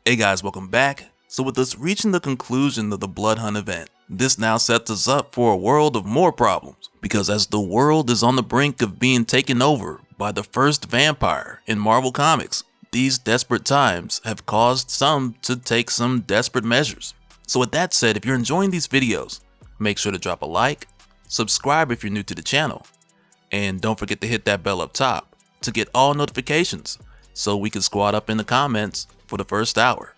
Hey guys, welcome back. So with us reaching the conclusion of the Blood Hunt event, this now sets us up for a world of more problems, because as the world is on the brink of being taken over by the first vampire in Marvel Comics, these desperate times have caused some to take some desperate measures. So with that said, if you're enjoying these videos, make sure to drop a like, subscribe if you're new to the channel, and don't forget to hit that bell up top to get all notifications so we can squad up in the comments for the first hour.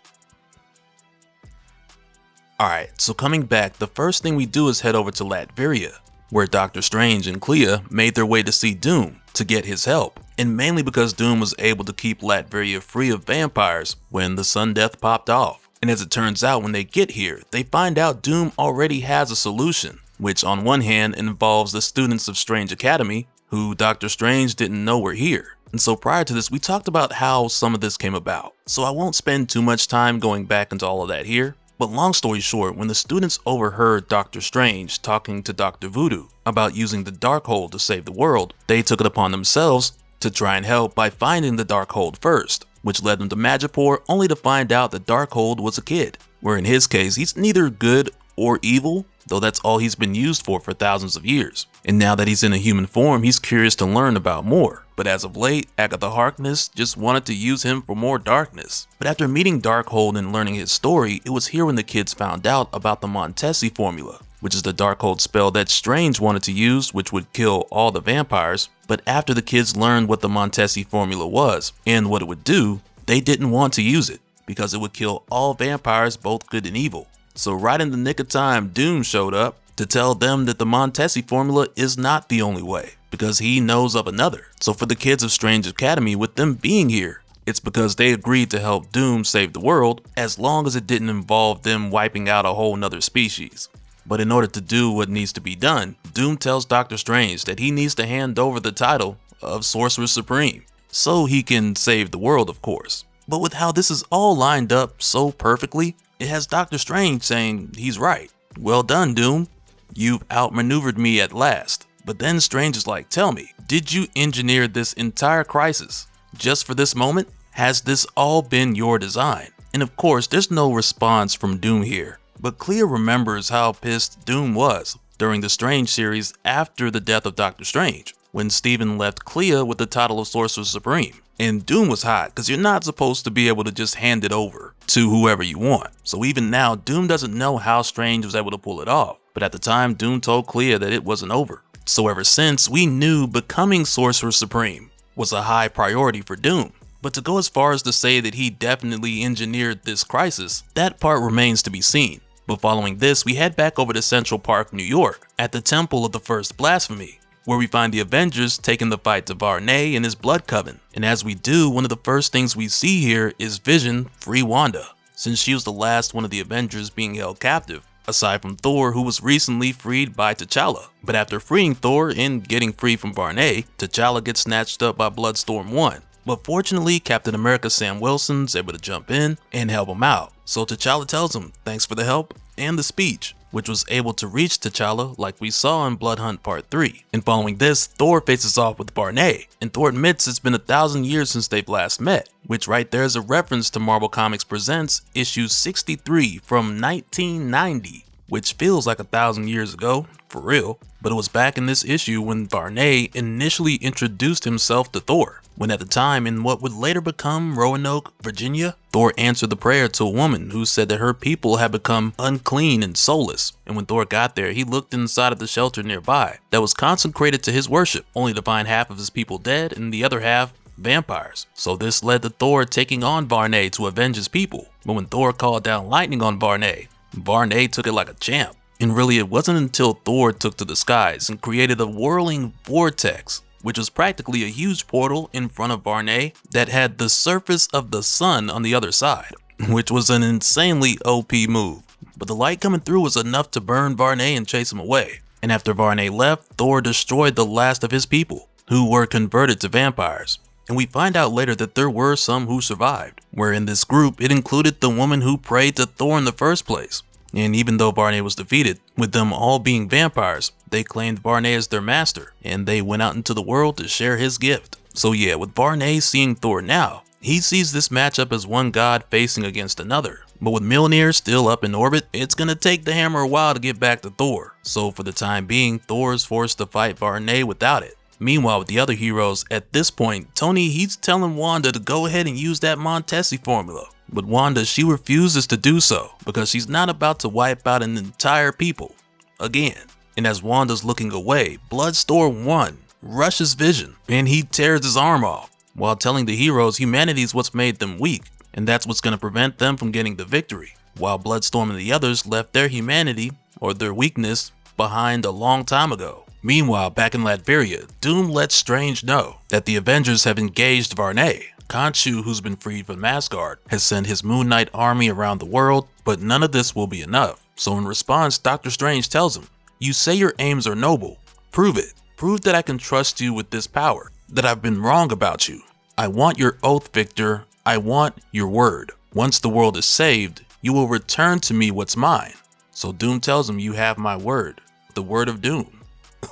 Alright, so coming back, the first thing we do is head over to Latveria, where Doctor Strange and Clea made their way to see Doom to get his help, and mainly because Doom was able to keep Latveria free of vampires when the Sun Death popped off. And as it turns out, when they get here, they find out Doom already has a solution, which on one hand involves the students of Strange Academy, who Doctor Strange didn't know were here. And so prior to this, we talked about how some of this came about, so I won't spend too much time going back into all of that here. But long story short, when the students overheard Doctor Strange talking to Dr. Voodoo about using the Darkhold to save the world, they took it upon themselves to try and help by finding the Darkhold first, which led them to Madripoor, only to find out the Darkhold was a kid, where in his case he's neither good or evil, though that's all he's been used for thousands of years. And now that he's in a human form, he's curious to learn about more. But as of late, Agatha Harkness just wanted to use him for more darkness. But after meeting Darkhold and learning his story, it was here when the kids found out about the Montesi formula, which is the Darkhold spell that Strange wanted to use, which would kill all the vampires. But after the kids learned what the Montesi formula was and what it would do, they didn't want to use it, because it would kill all vampires, both good and evil. So right in the nick of time, Doom showed up to tell them that the Montesi formula is not the only way, because he knows of another. So for the kids of Strange Academy, with them being here, it's because they agreed to help Doom save the world, as long as it didn't involve them wiping out a whole nother species. But in order to do what needs to be done, Doom tells Doctor Strange that he needs to hand over the title of Sorcerer Supreme, so he can save the world, of course. But with how this is all lined up so perfectly, it has Doctor Strange saying he's right. Well done, Doom. You've outmaneuvered me at last. But then Strange is like, tell me, did you engineer this entire crisis just for this moment? Has this all been your design? And of course, there's no response from Doom here. But Clea remembers how pissed Doom was during the Strange series after the death of Doctor Strange, when Stephen left Clea with the title of Sorcerer Supreme. And Doom was hot, because you're not supposed to be able to just hand it over to whoever you want. So even now, Doom doesn't know how Strange was able to pull it off. But at the time, Doom told Clea that it wasn't over. So ever since, we knew becoming Sorcerer Supreme was a high priority for Doom. But to go as far as to say that he definitely engineered this crisis, that part remains to be seen. But following this, we head back over to Central Park, New York, at the Temple of the First Blasphemy, where we find the Avengers taking the fight to Varnae and his blood coven. And as we do, one of the first things we see here is Vision free Wanda, since she was the last one of the Avengers being held captive, aside from Thor, who was recently freed by T'Challa. But after freeing Thor and getting free from Varnae, T'Challa gets snatched up by Bloodstorm 1. But fortunately, Captain America Sam Wilson's able to jump in and help him out. So T'Challa tells him thanks for the help and the speech, which was able to reach T'Challa like we saw in Blood Hunt Part 3. And following this, Thor faces off with Varnae, and Thor admits it's been 1,000 years since they've last met, which right there is a reference to Marvel Comics Presents issue 63 from 1990, which feels like 1,000 years ago, for real. But it was back in this issue when Varnae initially introduced himself to Thor, when at the time in what would later become Roanoke, Virginia, Thor answered the prayer to a woman who said that her people had become unclean and soulless. And when Thor got there, he looked inside of the shelter nearby that was consecrated to his worship, only to find half of his people dead and the other half vampires. So this led to Thor taking on Varnae to avenge his people. But when Thor called down lightning on Varnae, Varnae took it like a champ. And really, it wasn't until Thor took to the skies and created a whirling vortex, which was practically a huge portal in front of Varnae that had the surface of the sun on the other side, which was an insanely OP move. But the light coming through was enough to burn Varnae and chase him away. And after Varnae left, Thor destroyed the last of his people, who were converted to vampires. And we find out later that there were some who survived, where in this group it included the woman who prayed to Thor in the first place. And even though Varnae was defeated, with them all being vampires, they claimed Varnae as their master, and they went out into the world to share his gift. So yeah, with Varnae seeing Thor now, He sees this matchup as one god facing against another, but with Mjolnir still up in orbit, it's gonna take the hammer a while to get back to Thor, so for the time being, Thor is forced to fight Varnae without it. Meanwhile, with the other heroes, at this point, Tony, he's telling Wanda to go ahead and use that Montesi formula. But Wanda, she refuses to do so because she's not about to wipe out an entire people again. And as Wanda's looking away, Bloodstorm 1 rushes Vision and he tears his arm off while telling the heroes humanity is what's made them weak and that's what's going to prevent them from getting the victory. While Bloodstorm and the others left their humanity or their weakness behind a long time ago. Meanwhile, back in Latveria, Doom lets Strange know that the Avengers have engaged Varnae. Khonshu, who's been freed from Asgard, has sent his Moon Knight army around the world, but none of this will be enough. So in response, Doctor Strange tells him, "You say your aims are noble. Prove it. Prove that I can trust you with this power, that I've been wrong about you. I want your oath, Victor. I want your word. Once the world is saved, you will return to me what's mine." So Doom tells him, "You have my word, the word of Doom."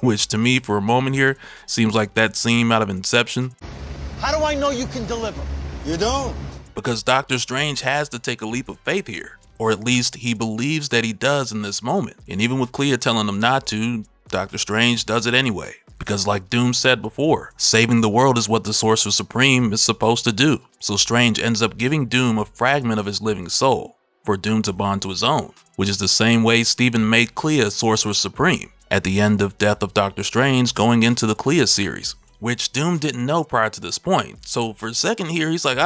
Which to me, for a moment here, seems like that scene out of Inception. How do I know you can deliver? You don't. Because Doctor Strange has to take a leap of faith here. Or at least he believes that he does in this moment. And even with Clea telling him not to, Doctor Strange does it anyway. Because like Doom said before, saving the world is what the Sorcerer Supreme is supposed to do. So Strange ends up giving Doom a fragment of his living soul for Doom to bond to his own. Which is the same way Stephen made Clea Sorcerer Supreme at the end of Death of Doctor Strange going into the Clea series. Which Doom didn't know prior to this point. So for a second here, he's like,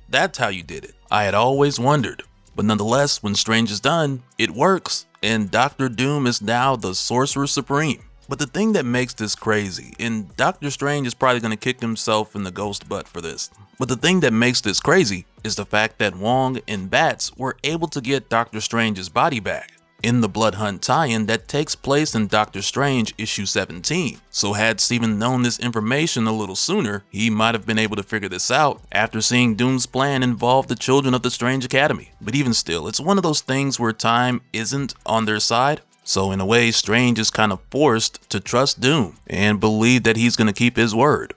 that's how you did it. I had always wondered. But nonetheless, when Strange is done, it works. And Doctor Doom is now the Sorcerer Supreme. But the thing that makes this crazy, and Doctor Strange is probably going to kick himself in the ghost butt for this, but the thing that makes this crazy is the fact that Wong and Bats were able to get Doctor Strange's body back in the Blood Hunt tie-in that takes place in Doctor Strange issue 17. So had Stephen known this information a little sooner, he might have been able to figure this out after seeing Doom's plan involve the children of the Strange Academy. But even still, it's one of those things where time isn't on their side. So in a way, Strange is kind of forced to trust Doom and believe that he's going to keep his word.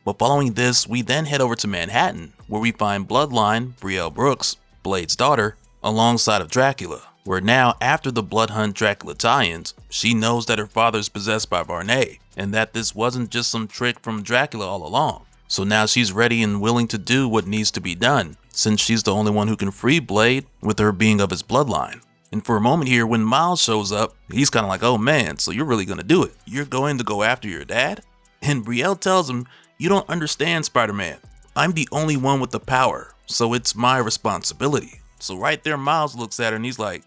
But following this, we then head over to Manhattan, where we find Bloodline, Brielle Brooks, Blade's daughter, alongside of Dracula. Where now, after the Blood Hunt Dracula tie-ins, she knows that her father is possessed by Varnae, and that this wasn't just some trick from Dracula all along. So now she's ready and willing to do what needs to be done, since she's the only one who can free Blade, with her being of his bloodline. And for a moment here, when Miles shows up, he's kind of like, "Oh man, so you're really gonna do it? You're going to go after your dad?" And Brielle tells him, "You don't understand, Spider-Man. I'm the only one with the power, so it's my responsibility." So right there, Miles looks at her and he's like,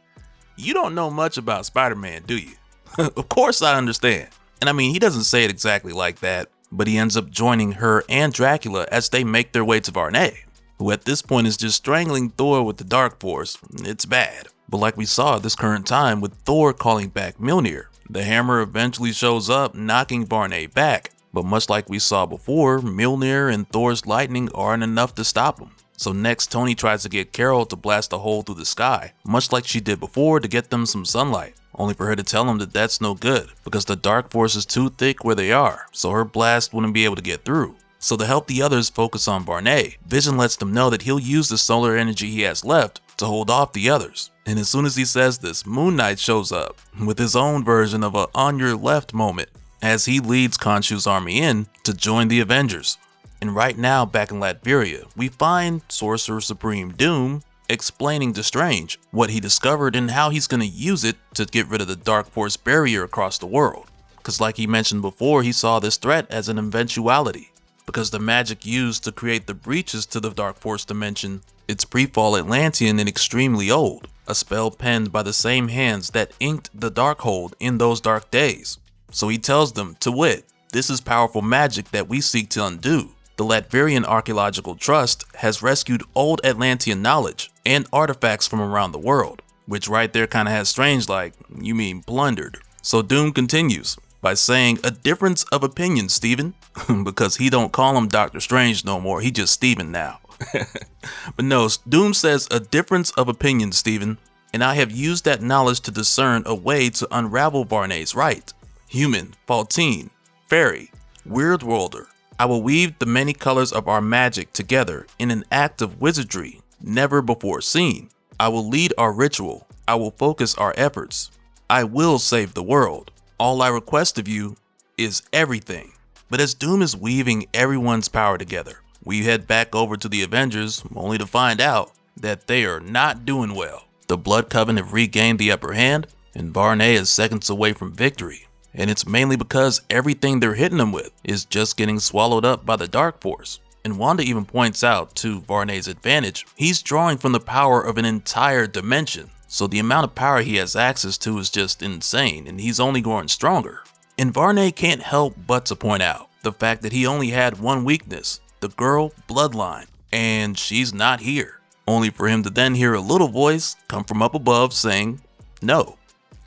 "You don't know much about Spider-Man, do you?" Of course I understand. And I mean, he doesn't say it exactly like that, but he ends up joining her and Dracula as they make their way to Varnae, who at this point is just strangling Thor with the Dark Force. It's bad. But like we saw at this current time with Thor calling back Mjolnir, the hammer eventually shows up, knocking Varnae back. But much like we saw before, Mjolnir and Thor's lightning aren't enough to stop him. So next, Tony tries to get Carol to blast a hole through the sky, much like she did before to get them some sunlight, only for her to tell him that that's no good, because the Dark Force is too thick where they are, so her blast wouldn't be able to get through. So to help the others focus on Varnae, Vision lets them know that he'll use the solar energy he has left to hold off the others. And as soon as he says this, Moon Knight shows up, with his own version of a on your left moment, as he leads Khonshu's army in to join the Avengers. And right now, back in Latveria, we find Sorcerer Supreme Doom explaining to Strange what he discovered and how he's going to use it to get rid of the Dark Force barrier across the world. Because like he mentioned before, he saw this threat as an eventuality. Because the magic used to create the breaches to the Dark Force dimension, it's pre-fall Atlantean and extremely old. A spell penned by the same hands that inked the Darkhold in those dark days. So he tells them, to wit, this is powerful magic that we seek to undo. The Latverian Archaeological Trust has rescued old Atlantean knowledge and artifacts from around the world, which right there kind of has Strange like, you mean plundered. So Doom continues by saying, a difference of opinion, Stephen, because he don't call him Doctor Strange no more, he just Stephen now. But no, Doom says, a difference of opinion, Stephen, and I have used that knowledge to discern a way to unravel Varnae's right. Human, Faultine, Fairy, Weird Worlder, I will weave the many colors of our magic together in an act of wizardry never before seen. I will lead our ritual. I will focus our efforts. I will save the world. All I request of you is everything. But as Doom is weaving everyone's power together, we head back over to the Avengers only to find out that they are not doing well. The Blood Coven have regained the upper hand, and Varnae is seconds away from victory. And it's mainly because everything they're hitting him with is just getting swallowed up by the Dark Force. And Wanda even points out, to Varnae's advantage, he's drawing from the power of an entire dimension. So the amount of power he has access to is just insane, and he's only growing stronger. And Varnae can't help but to point out the fact that he only had one weakness, the girl bloodline, and she's not here. Only for him to then hear a little voice come from up above saying, "No,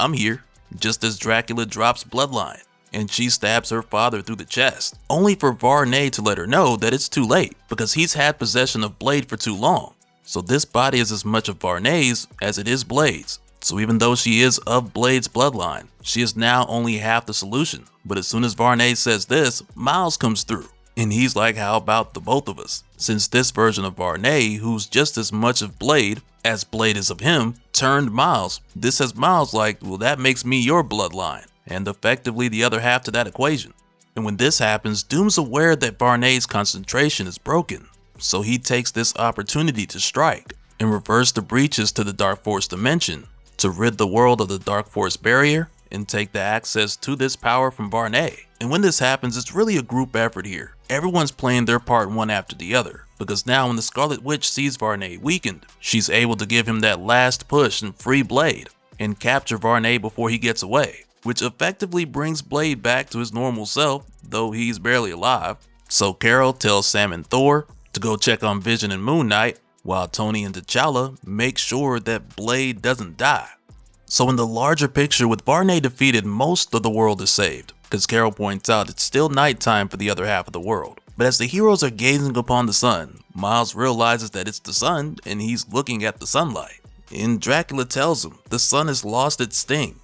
I'm here," just as Dracula drops bloodline, and she stabs her father through the chest, only for Varnae to let her know that it's too late because he's had possession of Blade for too long. So this body is as much of Varnae's as it is Blade's. So even though she is of Blade's bloodline, she is now only half the solution. But as soon as Varnae says this, Miles comes through. And he's like, how about the both of us? Since this version of Varnae, who's just as much of Blade as Blade is of him, turned Miles. This has Miles like, well, that makes me your bloodline, and effectively the other half to that equation. And when this happens, Doom's aware that Varnae's concentration is broken. So he takes this opportunity to strike and reverse the breaches to the Dark Force dimension to rid the world of the Dark Force barrier and take the access to this power from Varnae. And when this happens, it's really a group effort here. Everyone's playing their part one after the other, because now when the Scarlet Witch sees Varnae weakened, she's able to give him that last push and free Blade and capture Varnae before he gets away, which effectively brings Blade back to his normal self, though he's barely alive. So Carol tells Sam and Thor to go check on Vision and Moon Knight, while Tony and T'Challa make sure that Blade doesn't die. So in the larger picture, with Varnae defeated, most of the world is saved, because Carol points out it's still nighttime for the other half of the world. But as the heroes are gazing upon the sun, Miles realizes that it's the sun and he's looking at the sunlight. And Dracula tells him the sun has lost its sting.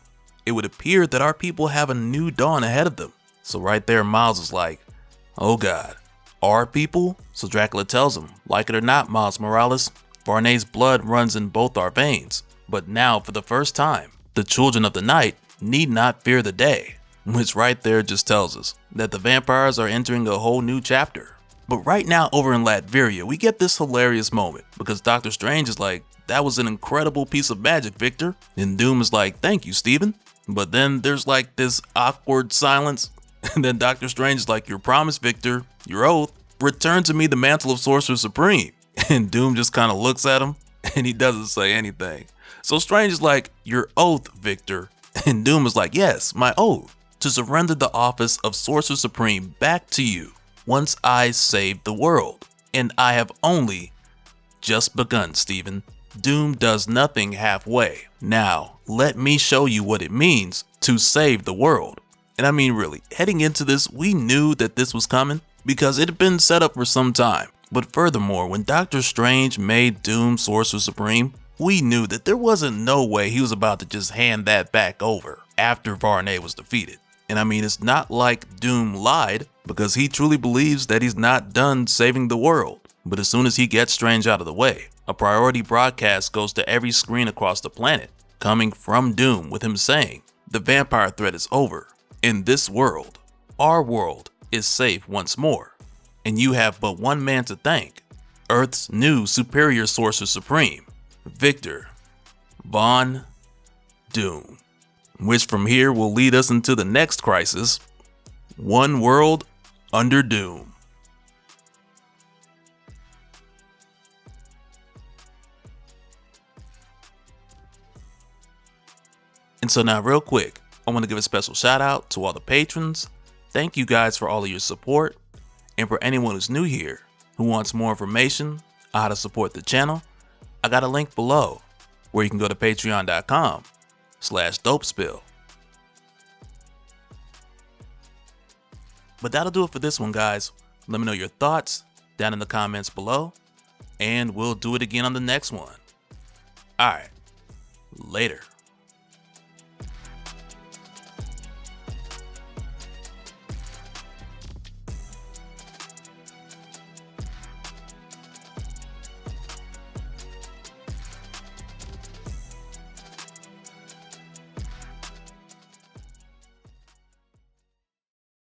It would appear that our people have a new dawn ahead of them. So right there, Miles is like, oh god, our people? So Dracula tells him, like it or not, Miles Morales, Varnae's blood runs in both our veins. But now, for the first time, the children of the night need not fear the day. Which right there just tells us that the vampires are entering a whole new chapter. But right now over in Latveria, we get this hilarious moment because Doctor Strange is like, that was an incredible piece of magic, Victor. And Doom is like, thank you, Stephen. But then there's like this awkward silence. And then Doctor Strange is like, your promise, Victor, your oath, return to me the mantle of Sorcerer Supreme. And Doom just kind of looks at him and he doesn't say anything. So Strange is like, your oath, Victor. And Doom is like, yes, my oath, to surrender the office of Sorcerer Supreme back to you once I save the world. And I have only just begun, Stephen. Doom does nothing halfway. Now, let me show you what it means to save the world. And I mean, really, heading into this, we knew that this was coming because it had been set up for some time. But furthermore, when Doctor Strange made Doom Sorcerer Supreme, we knew that there wasn't no way he was about to just hand that back over after Varnae was defeated. And I mean, it's not like Doom lied, because he truly believes that he's not done saving the world. But as soon as he gets Strange out of the way, a priority broadcast goes to every screen across the planet, coming from Doom with him saying, the vampire threat is over. In this world, our world is safe once more. And you have but one man to thank, Earth's new superior Sorcerer Supreme, Victor Von Doom, which from here will lead us into the next crisis, One World Under Doom. And so now real quick, I want to give a special shout out to all the patrons. Thank you guys for all of your support. And for anyone who's new here who wants more information on how to support the channel, I got a link below where you can go to patreon.com/dopespill. But that'll do it for this one, guys. Let me know your thoughts down in the comments below, and we'll do it again on the next one. Alright, later.